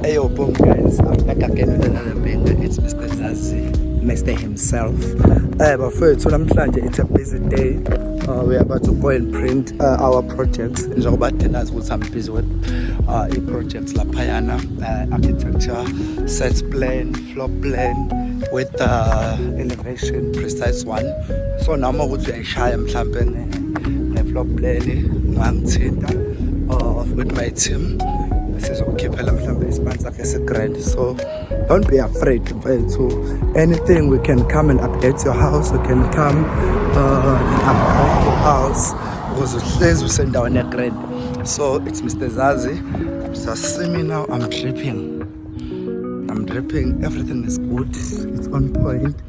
Yo, boom, guys. I'm back again with another banger. It's Mr. Zazi, Mr. himself. But first, it's a busy day. We're about to go and print our projects. I'm busy with projects Lapayana, architecture, sets plan, floor plan, with elevation, precise one. So now I'm going to share the floor plan with my team. So don't be afraid to anything. We can come and update your house. We can come and upgrade your house because we send down a grade. So it's Mr. Zazi. So see me now. I'm dripping. Everything is good. It's on point.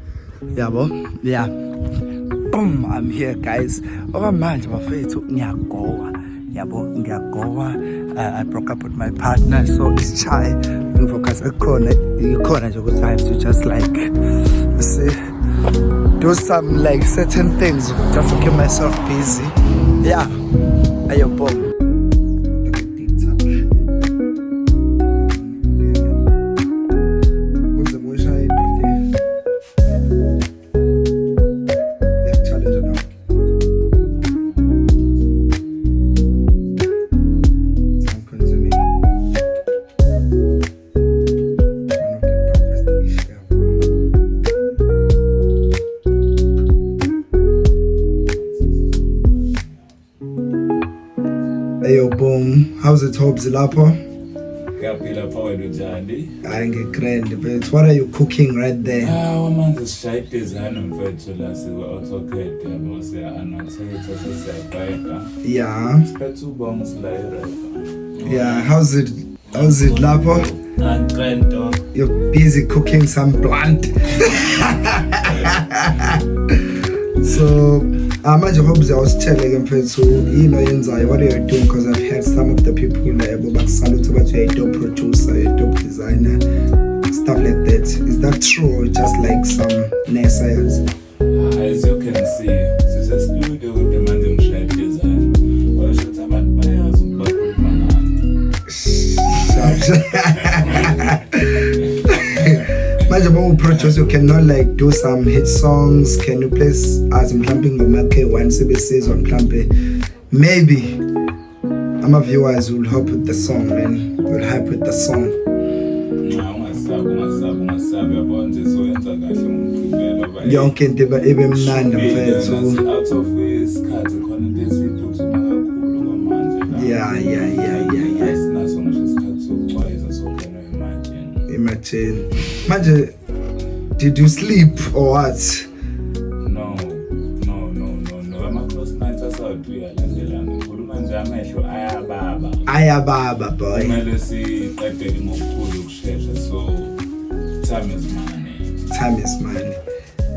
Yeah, bo. Yeah. Boom. I'm here, guys. Oh man, my face took me a go. I broke up with my partner, so it's shy. And focus a corner, you have to just like see, do some like certain things just to keep myself busy. Yeah, ayo boom. Ayo boom, how's it Hobbs Lapo? I get grand, but what are you cooking right there? Yeah. Yeah, how's it Lapo? You're busy cooking some plant. So manje Hobbs, I was telling him, so what are you doing? Because I've heard some of the people like salute about you're a dope producer, you're a dope designer, stuff like that. Is that true or just like some naysayers? As you can see, it's a studio with the man design. Well, I should have my produce, you cannot like do some hit songs. Can you place as in clamping the market one CBCs on clamping? Maybe my viewers will help with the song, man. Will help with the song. Yonke into even mnandi mfethu. Yeah. Imagine. Did you sleep or what? No. I'm a close night as I do. Ayababa, boy. So time is money.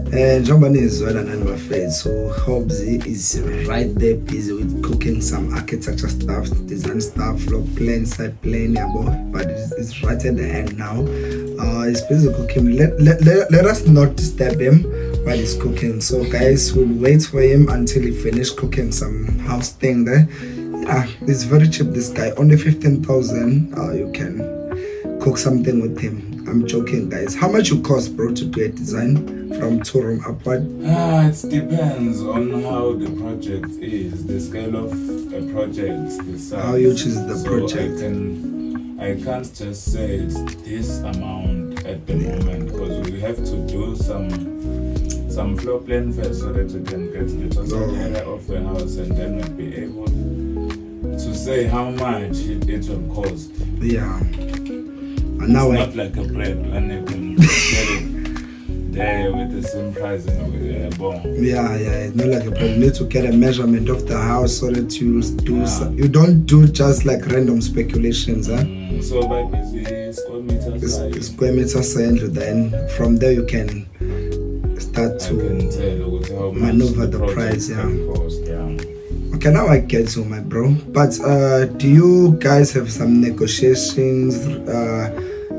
Njengoba nizwela nani bafethu, so Hobbs is right there busy with cooking some architecture stuff, design stuff, floor plan, site plan, but it's right at the end now. He's busy cooking. Let us not disturb him while he's cooking. So guys, we'll wait for him until he finishes cooking some house thing there. Yeah, it's very cheap, this guy. Only 15,000. You can cook something with him. I'm joking, guys. How much you cost, bro, to do a design from 2-room upward? It depends on how the project is, the scale of a project, the size. How you choose the project. I can't just say it's this amount at the moment, because we have to do some floor plan first so that we can get the total area of the house, and then we'll be able to say how much it will cost. Yeah. And now it's not like a bread when you can get it there with the same price and with a bomb. Yeah, it's not like a bread. You need to get a measurement of the house so that you do you don't do just like random speculations, huh? So by busy square meter size, then from there you can start to maneuver the price, cost, Okay, now I get you, my bro. But do you guys have some negotiations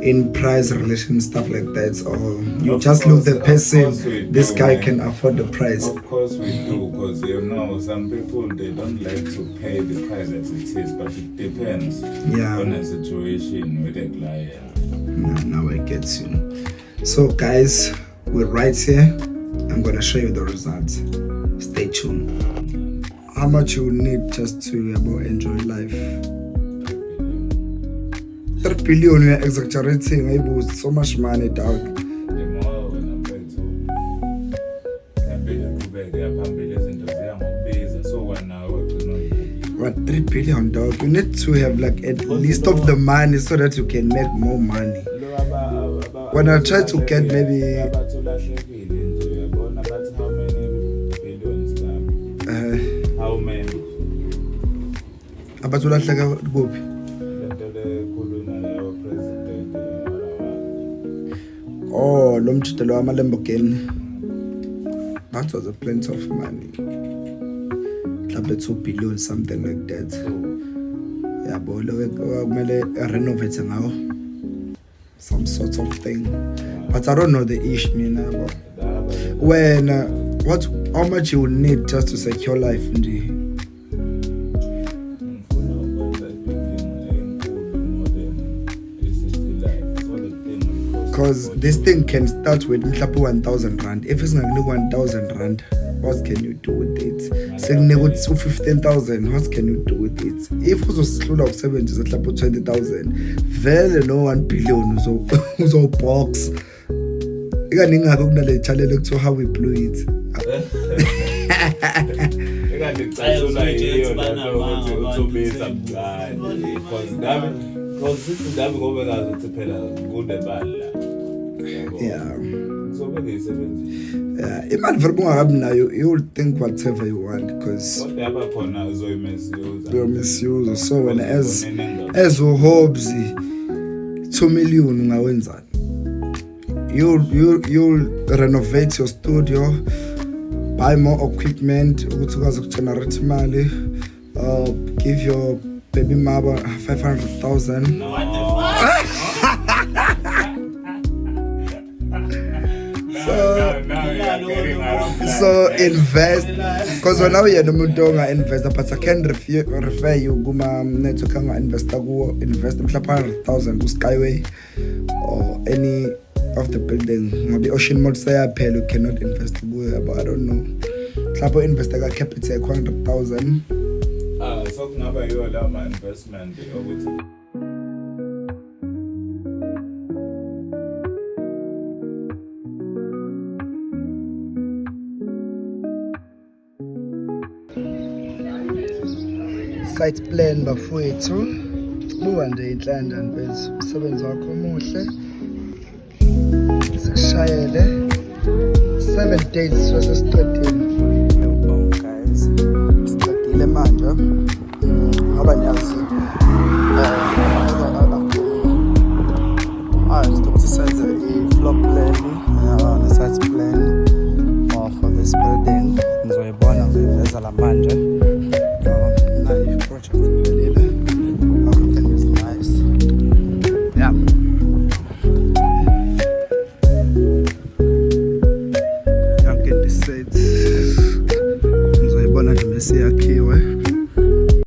in price relation, stuff like that, or you Of just course- look the of course person, we this do, guy man. can afford the price. Of course we do, because you know some people they don't like to pay the price as it is, but it depends Yeah. on the situation with the client. Now I get you. So guys, we're right here. I'm gonna show you the results. Stay tuned. How much you need just to enjoy life? 3 billion, we are exaggerating. It's so much money, dog. The more when I'm paid to so 1 hour to know. What, 3 billion, dog? You need to have like at least of the money so that you can make more money. When I try to get maybe how many billions how many abatulahleka kuphi? Oh, lo mjidelo wama Lamborghini. That was a plenty of money. Mhlawumbe 2 billion, something like that. Yabo lo kumele renovate ngawo some sort of thing. But I don't know the ish mina yabo. When what, how much you would need just to secure life nje? Because this thing can start with mhlawumbe 1,000 rand. If it's not 1,000 rand, what can you do with it? Sekunika 15,000, what can you do with it? If uzohlula ukusebenzisa mhlawumbe 20,000, vele no 1 billion uzobox. Ikaningi ngakho kunale channel ekuthiwa how we blew it. Yeah. Imali vele bungakabi nayo, you will think whatever you want because you're misuse. So when as uhobs 2 million ungawenzani? You'll renovate your studio, buy more equipment ukuthi ukwazi ukugenerate imali, give your baby mama 500,000. So invest, because when you're nomuntu onga-investa, but I can refer you kuma-network anga-investa kuwo. Invest mhlawumbe 100,000 ku-Skyway or any of the building. Maybe Ocean Mall seyaphela, you cannot invest kuyo, but I don't know. Mhlawumbe invest ka-Capitec 100,000. So kungaba yiyo lawo ma-investment ukuthi Site plan bafowethu, buka nje inhlanhla mfethu, umsebenzi wakho omuhle. Sikushayele 7 days wasesiqedile. Guys, siqedile manje. Ngoba niyazi stop to senze i-floor plan, the site plan for this building. Ngizoyibona, ngizoyiveza la manje.